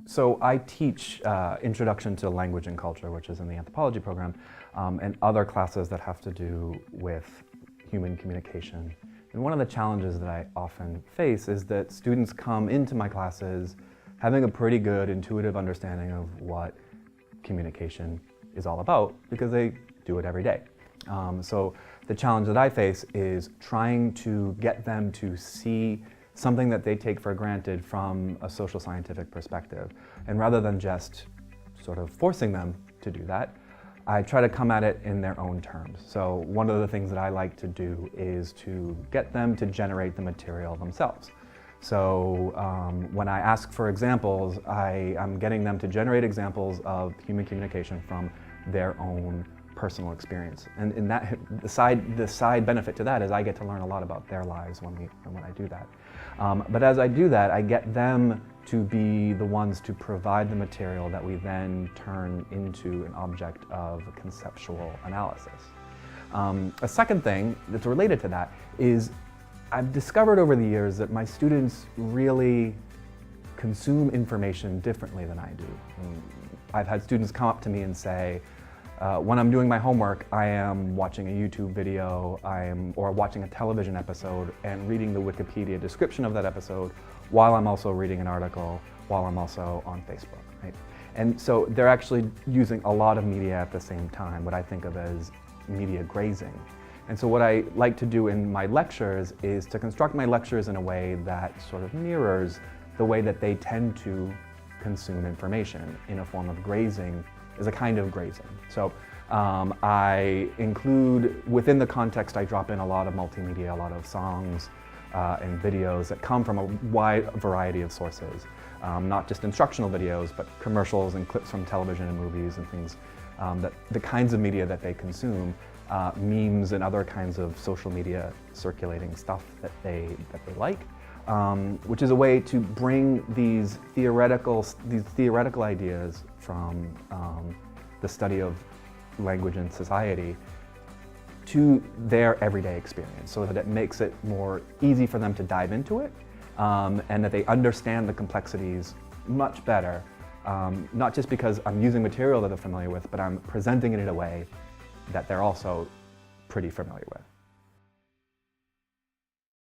So I teach Introduction to Language and Culture, which is in the anthropology program, and other classes that have to do with human communication. And one of the challenges that I often face is that students come into my classes having a pretty good intuitive understanding of what communication is all about because they do it every day. So the challenge that I face is trying to get them to see something that they take for granted from a social scientific perspective. And rather than just sort of forcing them to do that, I try to come at it in their own terms. So one of the things that I like to do is to get them to generate the material themselves. So when I ask for examples, I'm getting them to generate examples of human communication from their own personal experience. And in that, the side benefit to that is I get to learn a lot about their lives when I do that. But as I do that, I get them to be the ones to provide the material that we then turn into an object of conceptual analysis. A second thing that's related to that is I've discovered over the years that my students really consume information differently than I do. I've had students come up to me and say, when I'm doing my homework, I am watching a YouTube video, or watching a television episode and reading the Wikipedia description of that episode while I'm also reading an article, while I'm also on Facebook, right? And so they're actually using a lot of media at the same time, what I think of as media grazing. And so what I like to do in my lectures is to construct my lectures in a way that sort of mirrors the way that they tend to consume information in a form of grazing, is a kind of grazing. So I include, within the context, I drop in a lot of multimedia, a lot of songs and videos that come from a wide variety of sources. Not just instructional videos, but commercials and clips from television and movies and things, that the kinds of media that they consume, memes and other kinds of social media circulating stuff that they like. Which is a way to bring these theoretical ideas from the study of language and society to their everyday experience, so that it makes it more easy for them to dive into it, and that they understand the complexities much better, not just because I'm using material that they're familiar with, but I'm presenting it in a way that they're also pretty familiar with.